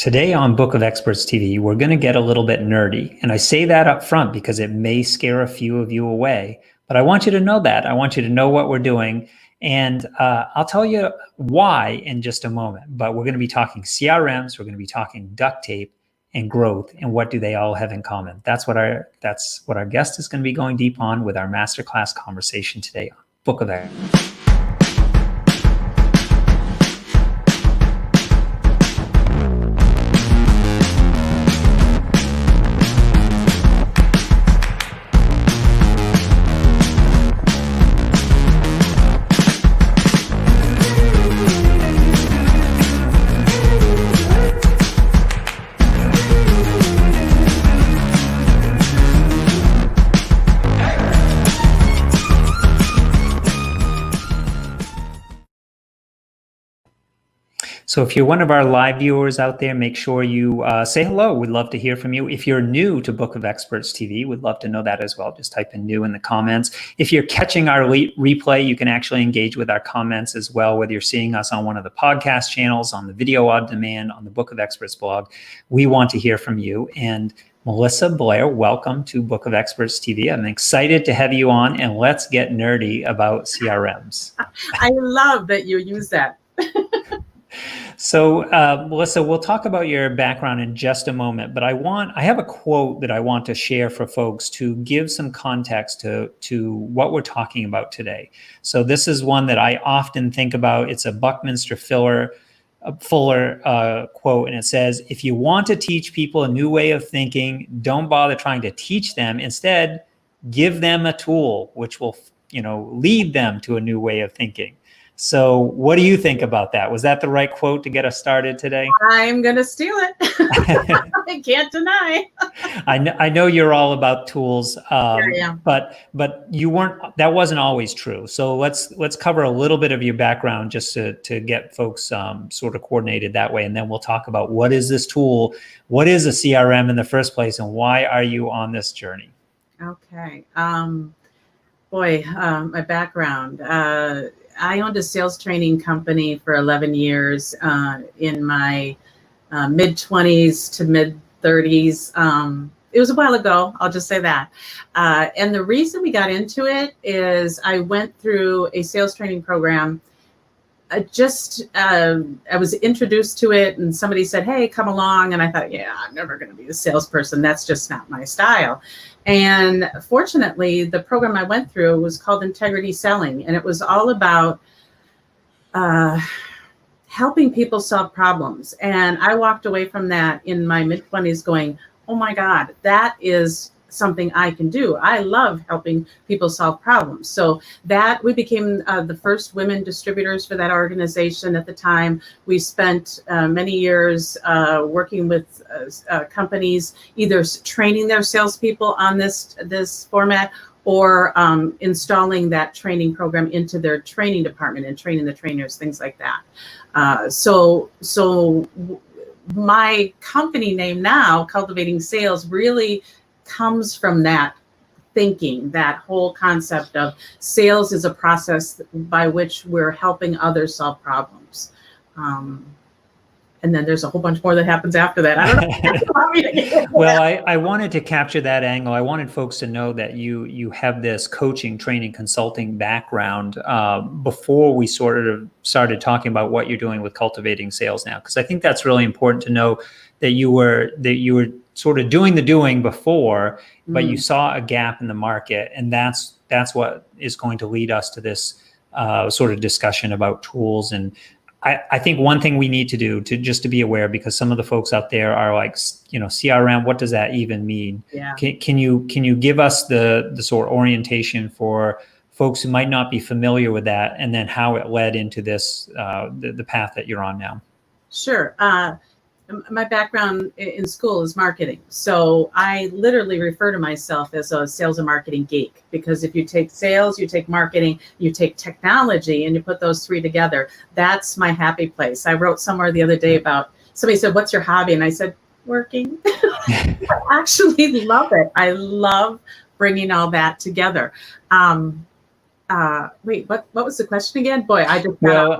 Today on Book of Experts TV, we're going to get a little bit nerdy. And I say that up front because it may scare a few of you away. But I want you to know that. I want you to know what we're doing. And I'll tell you why in just a moment. But we're going to be talking CRMs, we're going to be talking duct tape and growth, and what do they all have in common. That's what our guest is going to be going deep on with our masterclass conversation today on Book of Experts. So if you're one of our live viewers out there, make sure you say hello. We'd love to hear from you. If you're new to Book of Experts TV, we'd love to know that as well. Just type in new in the comments. If you're catching our replay, you can actually engage with our comments as well, whether you're seeing us on one of the podcast channels, on the video on demand, on the Book of Experts blog. We want to hear from you. And Melissa Blair, welcome to Book of Experts TV. I'm excited to have you on, and let's get nerdy about CRMs. I love that you use that. So, Melissa, we'll talk about your background in just a moment, but I have a quote that I want to share for folks to give some context to what we're talking about today. So this is one that I often think about. It's a Buckminster Fuller quote, and it says, if you want to teach people a new way of thinking, don't bother trying to teach them. Instead, give them a tool which will, lead them to a new way of thinking. So what do you think about that? Was that the right quote to get us started today? I'm going to steal it. I can't deny. I know you're all about tools, Yeah. but you weren't. That wasn't always true. So let's cover a little bit of your background just to get folks sort of coordinated that way, and then we'll talk about what is this tool, what is a CRM in the first place, and why are you on this journey? Okay. My background. I owned a sales training company for 11 years in my mid-20s to mid-30s. It was a while ago, I'll just say that. And the reason we got into it is I went through a sales training program. I was introduced to it, and somebody said, hey, come along. And I thought, yeah, I'm never going to be a salesperson. That's just not my style. And fortunately, the program I went through was called Integrity Selling. And it was all about helping people solve problems. And I walked away from that in my mid-20s going, oh my God, that is something I can do. I love helping people solve problems. So that we became the first women distributors for that organization at the time. We spent many years working with companies, either training their salespeople on this format or installing that training program into their training department and training the trainers, things like that. So my company name now, Cultivating Sales, really comes from that thinking, that whole concept of sales is a process by which we're helping others solve problems. And then there's a whole bunch more that happens after that. I don't know. Well, I wanted to capture that angle. I wanted folks to know that you have this coaching, training, consulting background before we sort of started talking about what you're doing with Cultivating Sales now, because I think that's really important to know that you were sort of doing the doing before, but you saw a gap in the market, and that's what is going to lead us to this sort of discussion about tools. And I think one thing we need to do to be aware, because some of the folks out there are like, CRM, what does that even mean? Yeah. Can you give us the sort of orientation for folks who might not be familiar with that, and then how it led into this, the path that you're on now? Sure. My background in school is marketing. So I literally refer to myself as a sales and marketing geek, because if you take sales, you take marketing, you take technology, and you put those three together, that's my happy place. I wrote somewhere the other day about, somebody said, what's your hobby? And I said, working. I actually love it. I love bringing all that together. wait, what was the question again? Boy, I just Well,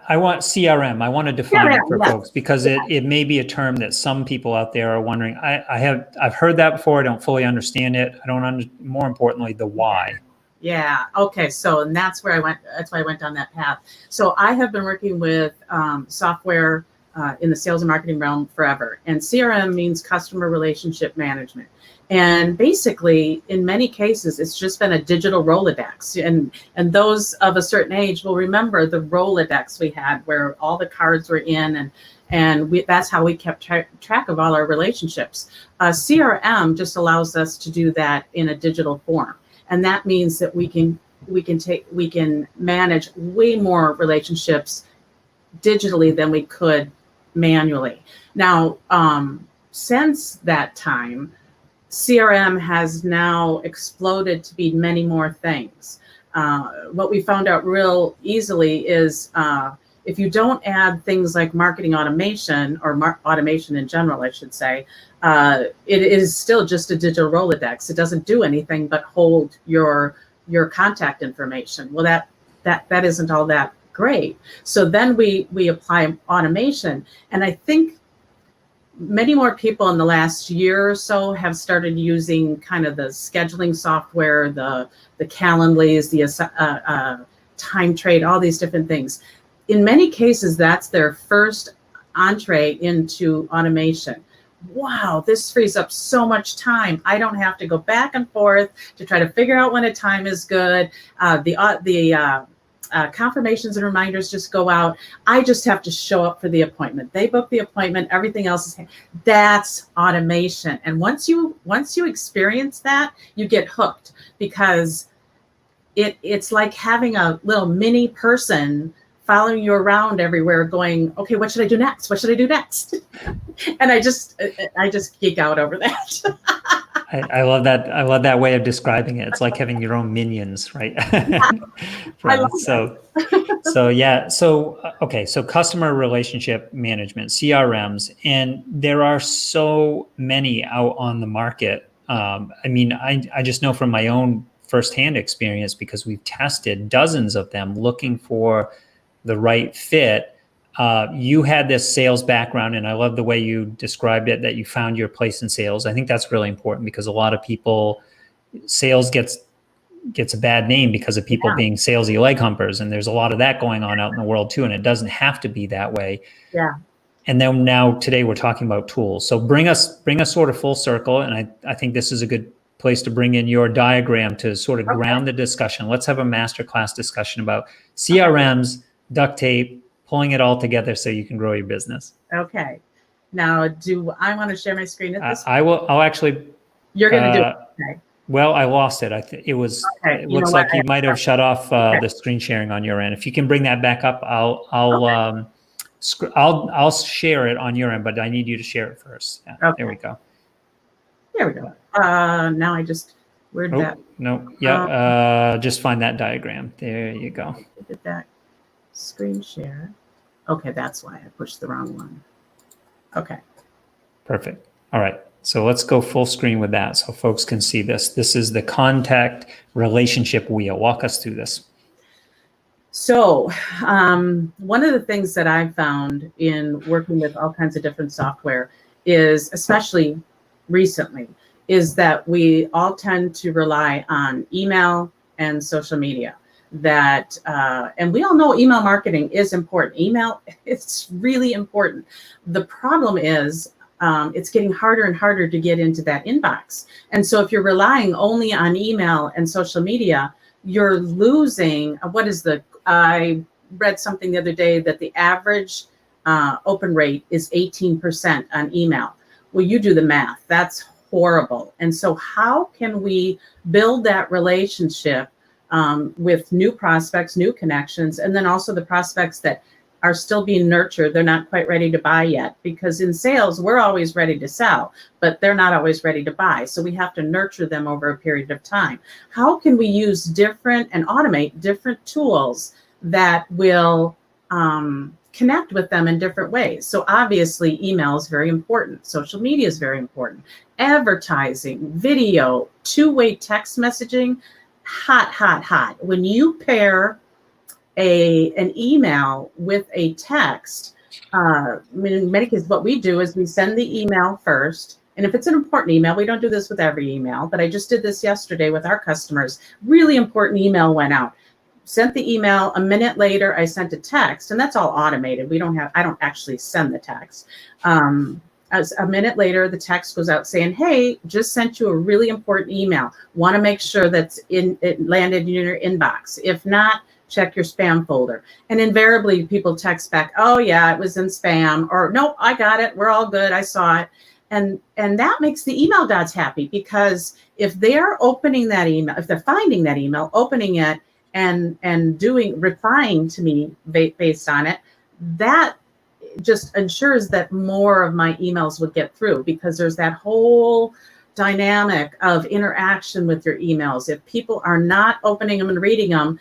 I want CRM. I want to define it for yeah. folks because it may be a term that some people out there are wondering. I've heard that before. I don't fully understand it. I don't more importantly, the why. Yeah. Okay. So, and that's where I went. That's why I went down that path. So I have been working with software in the sales and marketing realm forever. And CRM means customer relationship management. And basically, in many cases, it's just been a digital Rolodex. And those of a certain age will remember the Rolodex we had where all the cards were in and that's how we kept track of all our relationships. CRM just allows us to do that in a digital form. And that means that we can manage way more relationships digitally than we could manually. Now, since that time, CRM has now exploded to be many more things. What we found out real easily is if you don't add things like marketing automation or automation in general, I should say, it is still just a digital Rolodex. It doesn't do anything but hold your contact information. Well, that isn't all that great. So then we apply automation, and I think many more people in the last year or so have started using kind of the scheduling software, the Calendly, the time trade, all these different things. In many cases, that's their first entree into automation. Wow, this frees up so much time. I don't have to go back and forth to try to figure out when a time is good. The confirmations and reminders just go out. I just have to show up for the appointment. They book the appointment. Everything else is. That's automation. And once you experience that, you get hooked because it's like having a little mini person following you around everywhere going, okay, what should I do next? What should I do next? And I just geek out over that. I love that. I love that way of describing it. It's like having your own minions, right? I love that. So customer relationship management, CRMs, and there are so many out on the market. I mean, I just know from my own firsthand experience because we've tested dozens of them looking for the right fit. You had this sales background, and I love the way you described it, that you found your place in sales. I think that's really important because a lot of people, sales gets a bad name because of people being salesy leg humpers. And there's a lot of that going on out in the world too. And it doesn't have to be that way. Yeah. And then now today we're talking about tools. So bring us sort of full circle. And I think this is a good place to bring in your diagram to sort of ground the discussion. Let's have a masterclass discussion about CRMs, duct tape, pulling it all together so you can grow your business. Okay. Now, do I want to share my screen at this point? I will. I'll actually. You're going to do it. Okay. Well, I lost it. It was. Okay. It looks like you might have shut off the screen sharing on your end. If you can bring that back up, I'll share it on your end, but I need you to share it first. Yeah, okay. There we go. There we go. Now I just where'd that? No. Yeah. Just find that diagram. There you go. Did that screen share? Okay, that's why I pushed the wrong one. Okay. Perfect. All right. So let's go full screen with that so folks can see this. This is the contact relationship wheel. Walk us through this. So one of the things that I've found in working with all kinds of different software is, especially recently, is that we all tend to rely on email and social media. And we all know email marketing is important. Email, it's really important. The problem is it's getting harder and harder to get into that inbox. And so if you're relying only on email and social media, you're losing, I read something the other day that the average open rate is 18% on email. Well, you do the math, that's horrible. And so how can we build that relationship with new prospects, new connections, and then also the prospects that are still being nurtured? They're not quite ready to buy yet, because in sales, we're always ready to sell, but they're not always ready to buy. So we have to nurture them over a period of time. How can we use different and automate different tools that will connect with them in different ways? So obviously email is very important. Social media is very important. Advertising, video, two-way text messaging. hot. When you pair an email with a text, in many cases, what we do is we send the email first. And if it's an important email, we don't do this with every email, but I just did this yesterday with our customers. Really important email went out. Sent the email. A minute later, I sent a text, and that's all automated. I don't actually send the text. As a minute later, the text goes out saying, hey, just sent you a really important email. Want to make sure it landed in your inbox. If not, check your spam folder. And invariably people text back, oh yeah, it was in spam, or no, I got it. We're all good. I saw it. And that makes the email gods happy, because if they're opening that email, if they're finding that email, opening it and replying to me based on it, that just ensures that more of my emails would get through, because there's that whole dynamic of interaction with your emails. If people are not opening them and reading them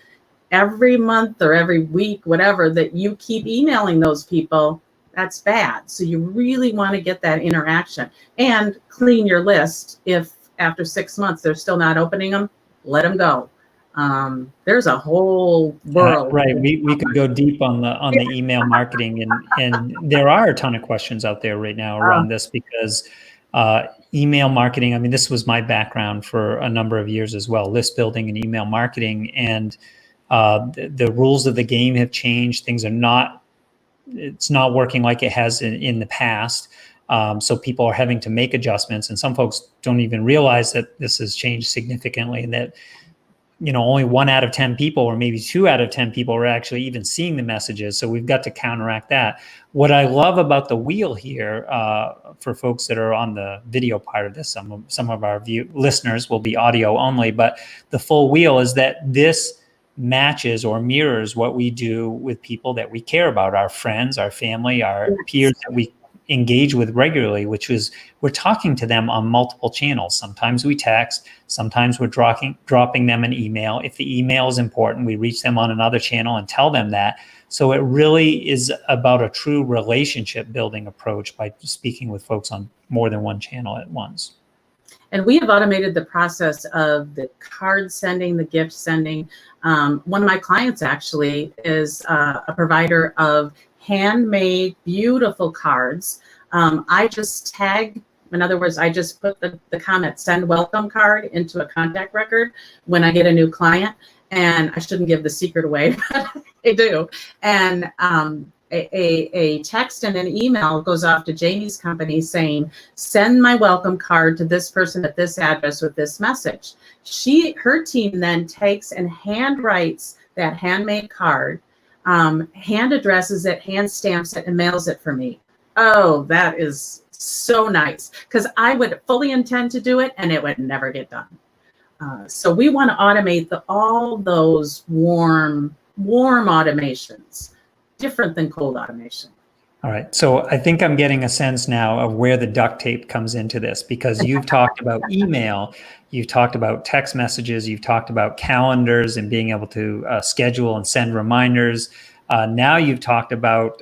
every month or every week, whatever, that you keep emailing those people, that's bad. So you really want to get that interaction and clean your list. If after 6 months they're still not opening them, let them go. There's a whole world. Right. We could go deep on the email marketing, and there are a ton of questions out there right now around this, because email marketing, I mean, this was my background for a number of years as well, list building and email marketing. And the rules of the game have changed. It's not working like it has in the past. So people are having to make adjustments, and some folks don't even realize that this has changed significantly, and that, only 1 out of 10 people, or maybe 2 out of 10 people, are actually even seeing the messages. So we've got to counteract that. What I love about the wheel here, for folks that are on the video part of this, some of our listeners will be audio only, but the full wheel is that this matches or mirrors what we do with people that we care about, our friends, our family, our peers that we engage with regularly, which is we're talking to them on multiple channels. Sometimes we text, sometimes we're dropping them an email. If the email is important, we reach them on another channel and tell them that. So it really is about a true relationship building approach by speaking with folks on more than one channel at once. And we have automated the process of the card sending, the gift sending. One of my clients actually is a provider of handmade, beautiful cards. I just tag, in other words, I just put the comment, send welcome card, into a contact record when I get a new client. And I shouldn't give the secret away, but I do. And a text and an email goes off to Jamie's company saying, send my welcome card to this person at this address with this message. Her team then takes and hand writes that handmade card, hand addresses it, hand stamps it, and mails it for me. Oh, that is so nice, because I would fully intend to do it and it would never get done. So we want to automate all those warm automations, different than cold automation. All right. So I think I'm getting a sense now of where the duct tape comes into this, because you've talked about email, you've talked about text messages, you've talked about calendars and being able to schedule and send reminders. Now you've talked about,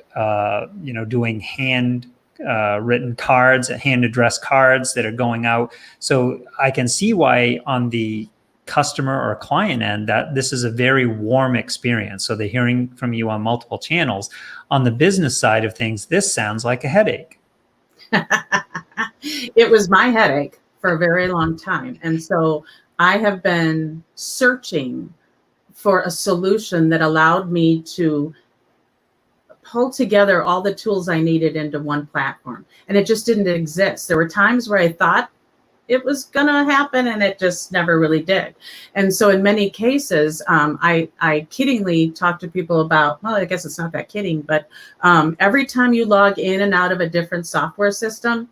doing hand written cards, hand addressed cards that are going out. So I can see why on the customer or client end that this is a very warm experience. So they're hearing from you on multiple channels. On the business side of things, this sounds like a headache. It was my headache for a very long time. And so I have been searching for a solution that allowed me to pull together all the tools I needed into one platform. And it just didn't exist. There were times where I thought it was going to happen and it just never really did. And so in many cases, I kiddingly talk to people about, well, I guess it's not that kidding, but every time you log in and out of a different software system,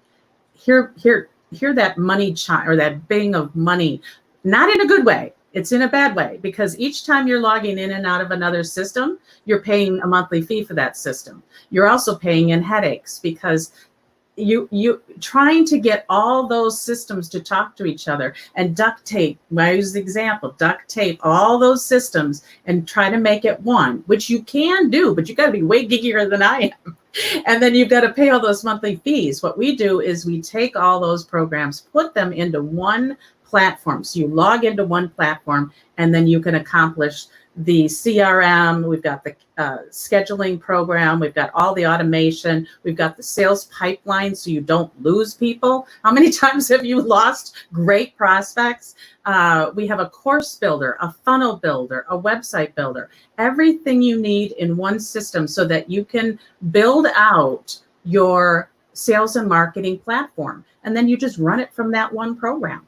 hear that money chime, or that bing of money, not in a good way. It's in a bad way, because each time you're logging in and out of another system, you're paying a monthly fee for that system. You're also paying in headaches, because you trying to get all those systems to talk to each other, and duct tape, I use the example, duct tape all those systems and try to make it one, which you can do, but you got to be way geekier than I am. And then you've got to pay all those monthly fees. What we do is we take all those programs, put them into one platforms. You log into one platform, and then you can accomplish the CRM. We've got the scheduling program. We've got all the automation. We've got the sales pipeline, so you don't lose people. How many times have you lost great prospects? We have a course builder, a funnel builder, a website builder, everything you need in one system so that you can build out your sales and marketing platform. And then you just run it from that one program.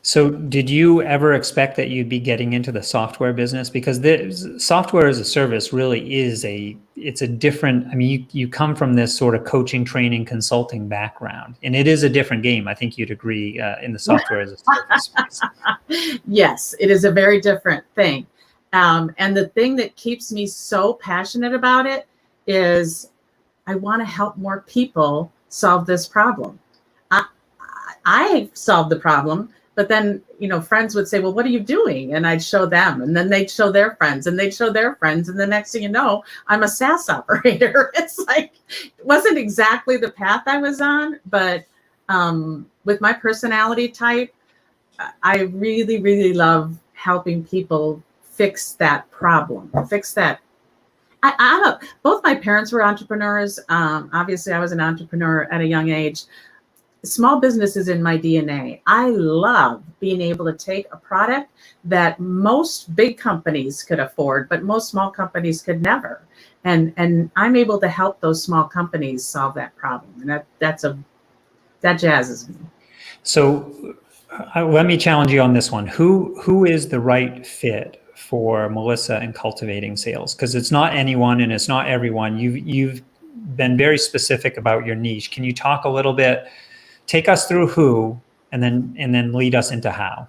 So did you ever expect that you'd be getting into the software business? Because the software as a service really is it's a different, I mean, you come from this sort of coaching, training, consulting background, and it is a different game. I think you'd agree in the software as a service space. Yes, it is a very different thing. And the thing that keeps me so passionate about it is I want to help more people solve this problem. I solved the problem. But then, friends would say, well, what are you doing? And I'd show them, and then they'd show their friends, and they'd show their friends. And the next thing you know, I'm a SaaS operator. It's like, it wasn't exactly the path I was on, but with my personality type, I really, really love helping people fix that problem, fix that. Both my parents were entrepreneurs. Obviously, I was an entrepreneur at a young age. Small business is in my DNA. I love being able to take a product that most big companies could afford, but most small companies could never. And I'm able to help those small companies solve that problem. And that jazzes me. So let me challenge you on this one. Who is the right fit for Melissa in cultivating sales? Because it's not anyone and it's not everyone. You've been very specific about your niche. Can you talk a little bit? Take us through who, and then lead us into how.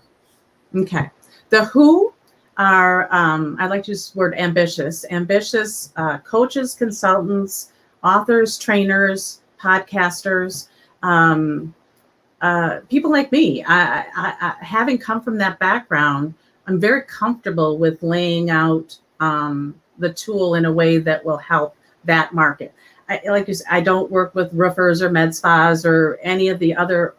Okay. The who are, I like to use the word ambitious coaches, consultants, authors, trainers, podcasters, people like me. I having come from that background, I'm very comfortable with laying out the tool in a way that will help that market. Like you said, I don't work with roofers or med spas or any of the other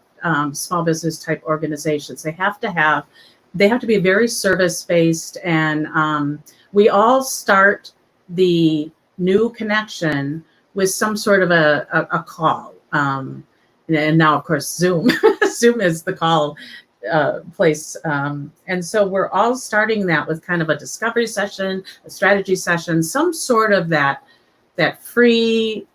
small business type organizations. They have to be very service based, and we all start the new connection with some sort of a call. And now, of course, Zoom. Zoom is the call place. And so we're all starting that with kind of a discovery session, a strategy session, some sort of that free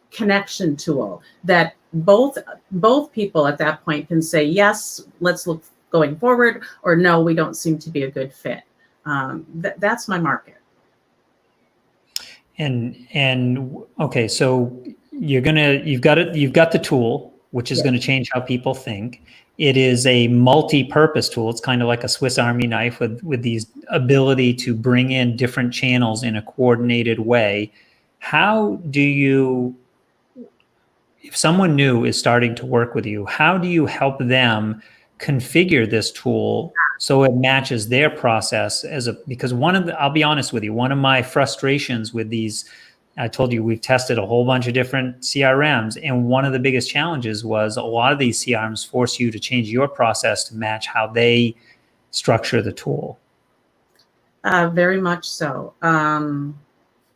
connection tool that both people at that point can say, yes, let's look going forward, or no, we don't seem to be a good fit. That's my market. And okay, so you've got the tool, which is going to change how people think. It is a multi-purpose tool. It's kind of like a Swiss Army knife with these ability to bring in different channels in a coordinated way. How do you, if someone new is starting to work with you, how do you help them configure this tool so it matches their process because I'll be honest with you, one of my frustrations with these, I told you we've tested a whole bunch of different CRMs, and one of the biggest challenges was a lot of these CRMs force you to change your process to match how they structure the tool. Very much so.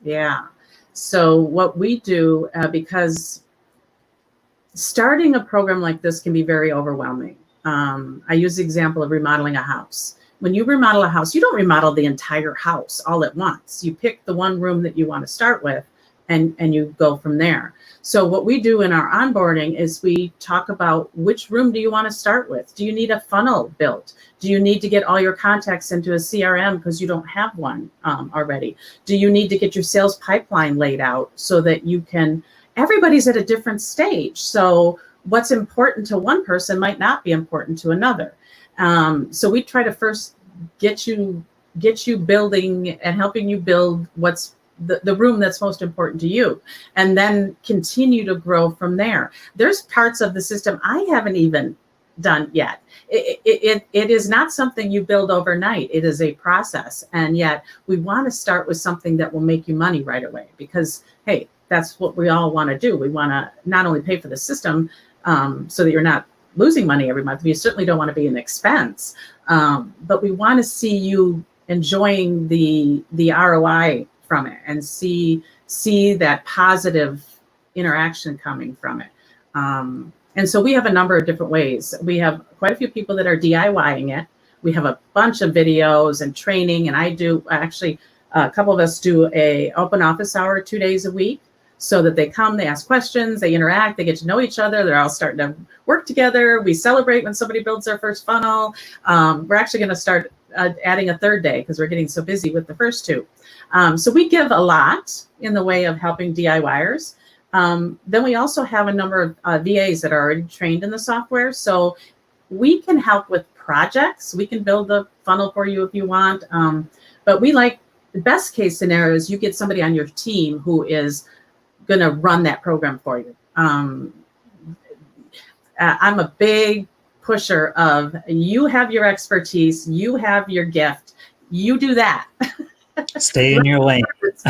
Yeah. So what we do, because starting a program like this can be very overwhelming. I use the example of remodeling a house. When you remodel a house, you don't remodel the entire house all at once. You pick the one room that you want to start with, and you go from there. So what we do in our onboarding is we talk about which room do you want to start with? Do you need a funnel built? Do you need to get all your contacts into a CRM because you don't have one already? Do you need to get your sales pipeline laid out so that you can, everybody's at a different stage. So what's important to one person might not be important to another. So we try to first get you building and helping you build what's the room that's most important to you, and then continue to grow from there. There's parts of the system I haven't even done yet. It is not something you build overnight. It is a process. And yet we want to start with something that will make you money right away, because, hey, that's what we all want to do. We want to not only pay for the system so that you're not losing money every month. We certainly don't want to be an expense, but we want to see you enjoying the ROI from it and see that positive interaction coming from it. And so we have a number of different ways. We have quite a few people that are DIYing it. We have a bunch of videos and training, and a couple of us do a open office hour 2 days a week, so that they come, they ask questions, they interact, they get to know each other. They're all starting to work together. We celebrate when somebody builds their first funnel. We're actually going to start adding a third day because we're getting so busy with the first two. So we give a lot in the way of helping DIYers. Then we also have a number of VAs that are already trained in the software. So we can help with projects. We can build the funnel for you if you want. But the best case scenario is you get somebody on your team who is going to run that program for you. I'm a big pusher of, you have your expertise, you have your gift, you do that. Stay in your lane.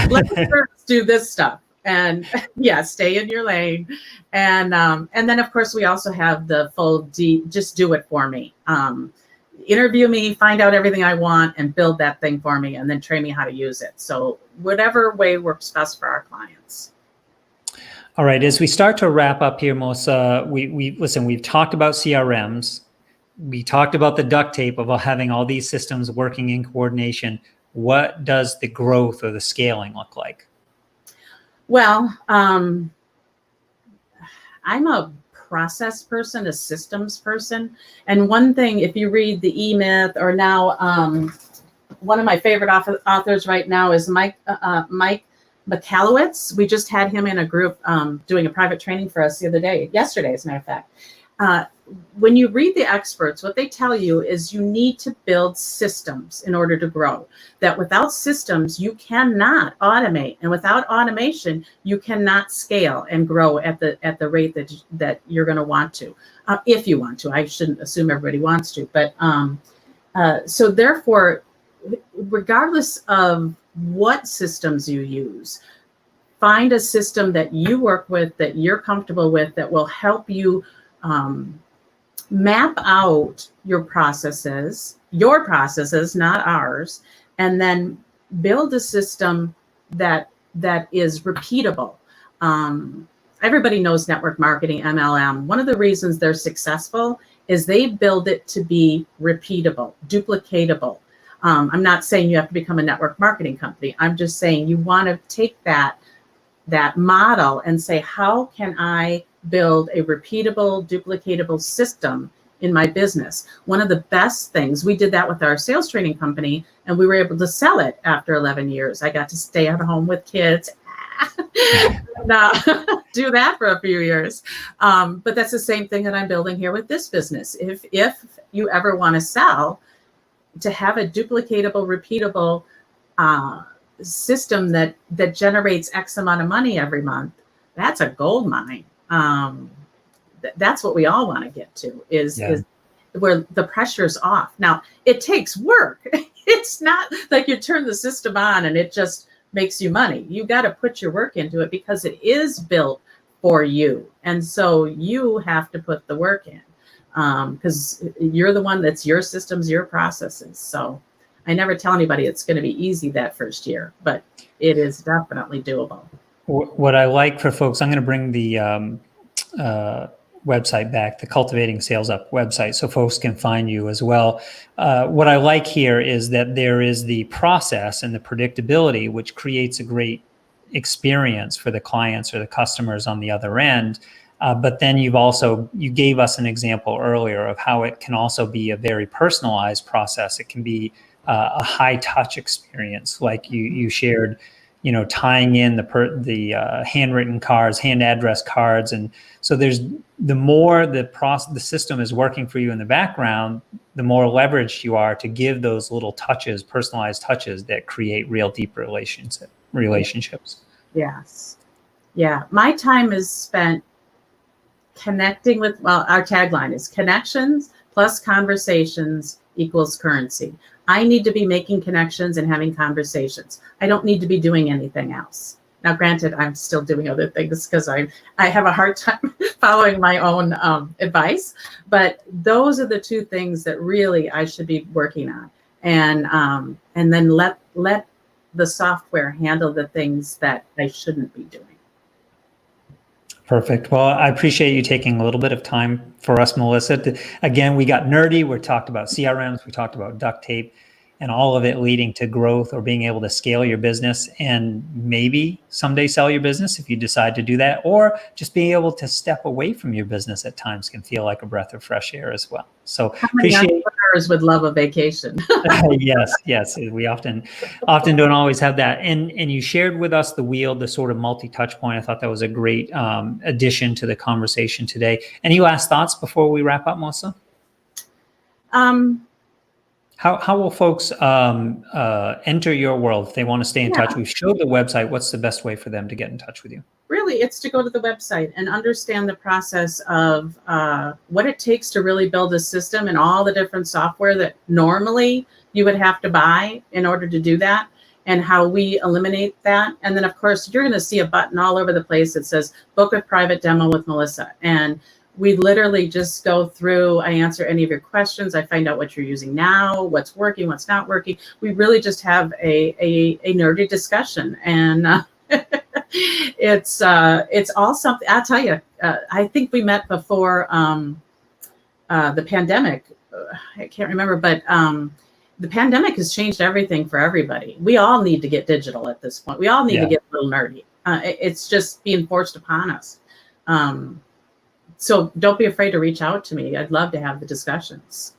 Let us first do this stuff. And stay in your lane. And then of course we also have the full just do it for me. Interview me, find out everything I want, and build that thing for me, and then train me how to use it. So whatever way works best for our clients. All right, as we start to wrap up here, Melissa, we've talked about CRMs. We talked about the duct tape of having all these systems working in coordination. What does the growth or the scaling look like? Well, I'm a process person, a systems person. And one thing, if you read the E-Myth, or now one of my favorite authors right now is Mike Michalowicz. We just had him in a group doing a private training for us yesterday, as a matter of fact. When you read the experts, what they tell you is you need to build systems in order to grow. That without systems, you cannot automate. And without automation, you cannot scale and grow at the rate that you're going to want to, if you want to. I shouldn't assume everybody wants to. But so therefore, regardless of what systems you use, find a system that you work with, that you're comfortable with, that will help you map out your processes, not ours, and then build a system that is repeatable. Everybody knows network marketing, MLM. One of the reasons they're successful is they build it to be repeatable, duplicatable. I'm not saying you have to become a network marketing company. I'm just saying you want to take that model and say, how can I build a repeatable, duplicatable system in my business? One of the best things, we did that with our sales training company, and we were able to sell it after 11 years. I got to stay at home with kids, do that for a few years. But that's the same thing that I'm building here with this business. If you ever want to sell, to have a duplicatable, repeatable system that generates X amount of money every month, that's a gold mine. That's what we all want to get to, is where the pressure's off. Now, it takes work. It's not like you turn the system on and it just makes you money. You got to put your work into it because it is built for you. And so you have to put the work in, because you're the one that's your systems, your processes. So I never tell anybody it's going to be easy that first year, but it is definitely doable. What I like for folks, I'm going to bring the website back, the Cultivating Sales Up website, so folks can find you as well. What I like here is that there is the process and the predictability, which creates a great experience for the clients or the customers on the other end. But then you gave us an example earlier of how it can also be a very personalized process. It can be a high touch experience, like you shared, tying in the handwritten cards, hand address cards. And so the more the system is working for you in the background, the more leveraged you are to give those little touches, personalized touches that create real deep relationships. Yes. Yeah. My time is spent connecting with, our tagline is connections plus conversations equals currency. I need to be making connections and having conversations. I don't need to be doing anything else. Now, granted, I'm still doing other things because I have a hard time following my own advice. But those are the two things that really I should be working on, and then let the software handle the things that I shouldn't be doing. Perfect. Well, I appreciate you taking a little bit of time for us, Melissa. Again, we got nerdy. We talked about CRMs. We talked about duct tape, and all of it leading to growth or being able to scale your business and maybe someday sell your business if you decide to do that, or just being able to step away from your business at times can feel like a breath of fresh air as well. So How many appreciate. entrepreneurs would love a vacation? Yes. We often don't always have that. And you shared with us the wheel, the sort of multi-touch point. I thought that was a great addition to the conversation today. Any last thoughts before we wrap up, Melissa? How will folks enter your world if they want to stay in touch? We've showed the website. What's the best way for them to get in touch with you? Really, it's to go to the website and understand the process of what it takes to really build a system and all the different software that normally you would have to buy in order to do that, and how we eliminate that. And then, of course, you're going to see a button all over the place that says book a private demo with Melissa. And we literally just go through, I answer any of your questions. I find out what you're using now, what's working, what's not working. We really just have a nerdy discussion. And it's all something. I'll tell you, I think we met before the pandemic. I can't remember, but the pandemic has changed everything for everybody. We all need to get digital at this point. We all need to get a little nerdy. It's just being forced upon us. So don't be afraid to reach out to me. I'd love to have the discussions.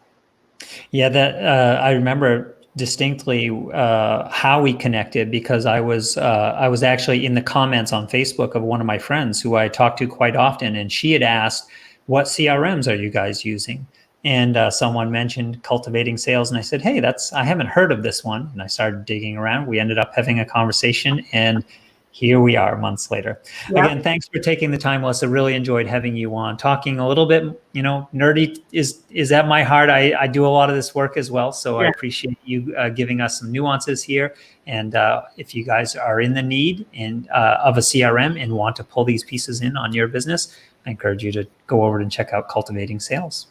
Yeah, that I remember distinctly how we connected, because I was actually in the comments on Facebook of one of my friends who I talk to quite often, and she had asked, "What CRMs are you guys using?" And someone mentioned Cultivating Sales, and I said, "Hey, I haven't heard of this one." And I started digging around. We ended up having a conversation, and here we are months later. Yep. Again, thanks for taking the time, Melissa. Really enjoyed having you on. Talking a little bit, nerdy is at my heart. I do a lot of this work as well, so I appreciate you giving us some nuances here. And if you guys are in the need of a CRM and want to pull these pieces in on your business, I encourage you to go over and check out Cultivating Sales.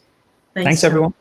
Thanks everyone.